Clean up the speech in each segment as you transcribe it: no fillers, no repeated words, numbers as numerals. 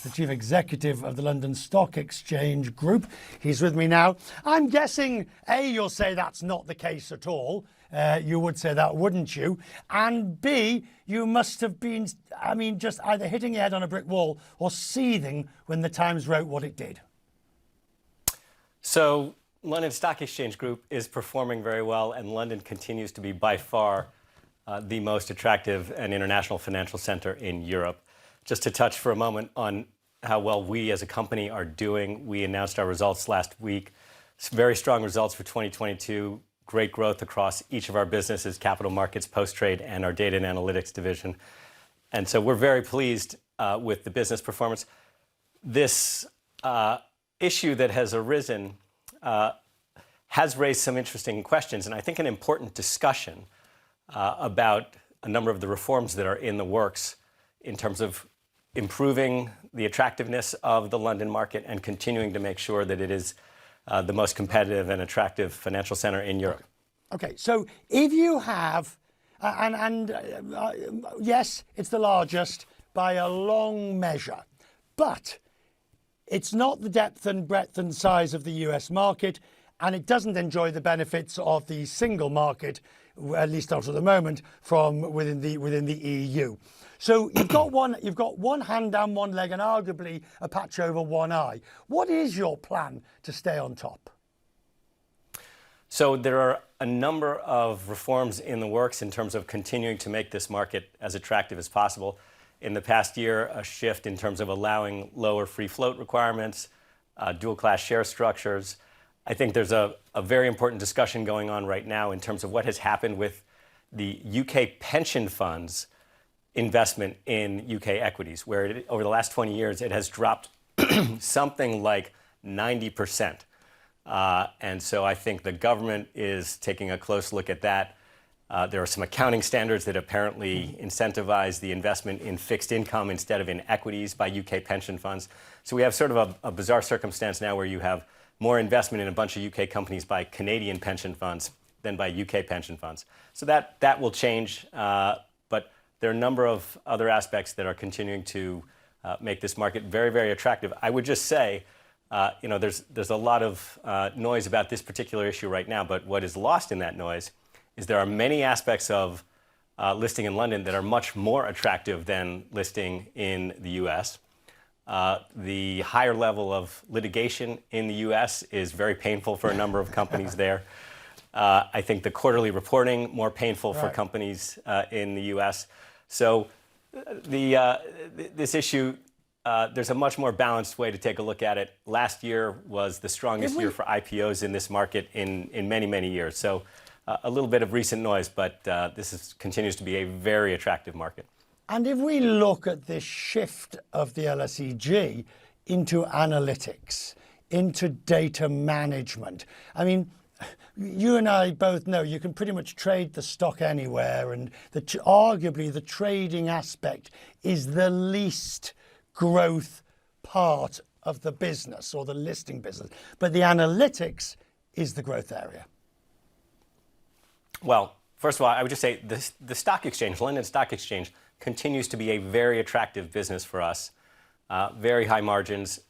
the Chief Executive of the London Stock Exchange Group. He's with me now. I'm guessing, A, you'll say that's not the case at all. You would say that, wouldn't you? And B, you must have been, just either hitting your head on a brick wall or seething when the Times wrote what it did. So London Stock Exchange Group is performing very well, and London continues to be by far the most attractive and international financial center in Europe. Just to touch for a moment on how well we as a company are doing, we announced our results last week. Very strong results for 2022, great growth across each of our businesses, capital markets, post-trade, and our data and analytics division. And so we're very pleased with the business performance. This issue that has arisen has raised some interesting questions, and I think an important discussion about a number of the reforms that are in the works in terms of improving the attractiveness of the London market and continuing to make sure that it is the most competitive and attractive financial center in Europe. Okay, so if you have, yes, it's the largest by a long measure, but it's not the depth and breadth and size of the US market, and it doesn't enjoy the benefits of the single market, at least not at the moment, from within the EU. So you've got one hand down one leg and arguably a patch over one eye. What is your plan to stay on top? So there are a number of reforms in the works in terms of continuing to make this market as attractive as possible. In the past year, a shift in terms of allowing lower free float requirements, dual class share structures. I think there's a very important discussion going on right now in terms of what has happened with the UK pension funds investment in UK equities, where over the last 20 years, it has dropped something like 90%. And so I think the government is taking a close look at that. There are some accounting standards that apparently incentivize the investment in fixed income instead of in equities by UK pension funds. So we have sort of a bizarre circumstance now where you have more investment in a bunch of UK companies by Canadian pension funds than by UK pension funds. So that will change, but there are a number of other aspects that are continuing to make this market very, very attractive. I would just say, there's a lot of noise about this particular issue right now, but what is lost in that noise is there are many aspects of listing in London that are much more attractive than listing in the US. The higher level of litigation in the US is very painful for a number of companies there. I think the quarterly reporting more painful for companies in the US. So this issue, there's a much more balanced way to take a look at it. Last year was the strongest year for IPOs in this market in many, many years. So a little bit of recent noise, but this continues to be a very attractive market. And if we look at this shift of the LSEG into analytics, into data management, you and I both know you can pretty much trade the stock anywhere, and arguably the trading aspect is the least growth part of the business or the listing business, but the analytics is the growth area. Well, first of all, I would just say the stock exchange, London Stock Exchange, continues to be a very attractive business for us. Very high margins.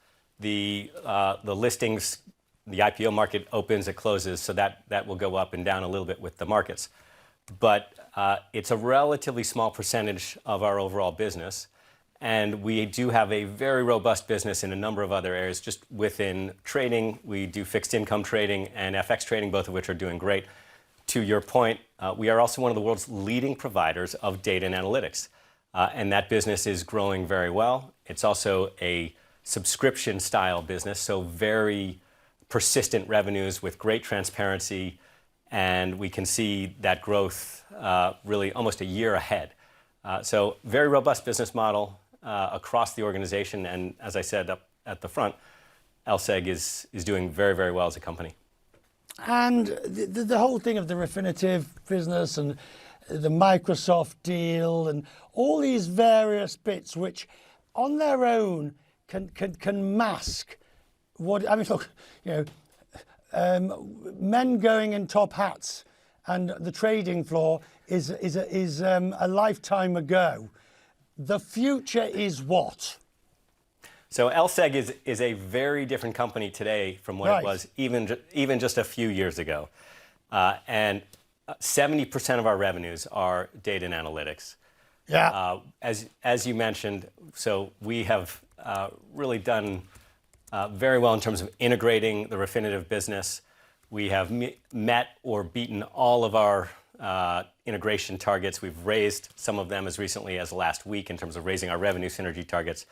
The listings, the IPO market opens, it closes, so that will go up and down a little bit with the markets. But it's a relatively small percentage of our overall business. And we do have a very robust business in a number of other areas. Just within trading, we do fixed income trading and FX trading, both of which are doing great. To your point, we are also one of the world's leading providers of data and analytics. And that business is growing very well. It's also a subscription style business, so very persistent revenues with great transparency. And we can see that growth really almost a year ahead. So very robust business model across the organization. And as I said up at the front, LSEG is doing very, very well as a company. And the whole thing of the Refinitiv business and the Microsoft deal and all these various bits which on their own can mask what, look, men going in top hats and the trading floor is a lifetime ago. The future is what? So LSEG is a very different company today from what Right. it was even just a few years ago. And 70% of our revenues are data and analytics. Yeah. As you mentioned, so we have really done very well in terms of integrating the Refinitiv business. We have met or beaten all of our integration targets. We've raised some of them as recently as last week in terms of raising our revenue synergy targets.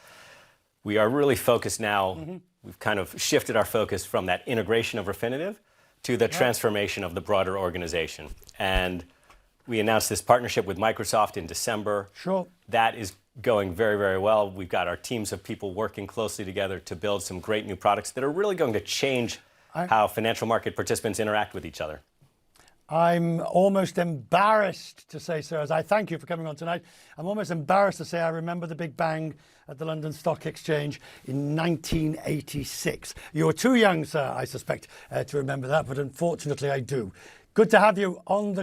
We are really focused now. We've kind of shifted our focus from that integration of Refinitiv to the transformation of the broader organization. And we announced this partnership with Microsoft in December. Sure. That is going very, very well. We've got our teams of people working closely together to build some great new products that are really going to change how financial market participants interact with each other. I'm almost embarrassed to say, sir, as I thank you for coming on tonight, I'm almost embarrassed to say I remember the Big Bang at the London Stock Exchange in 1986. You're too young, sir, I suspect, to remember that, but unfortunately I do. Good to have you on the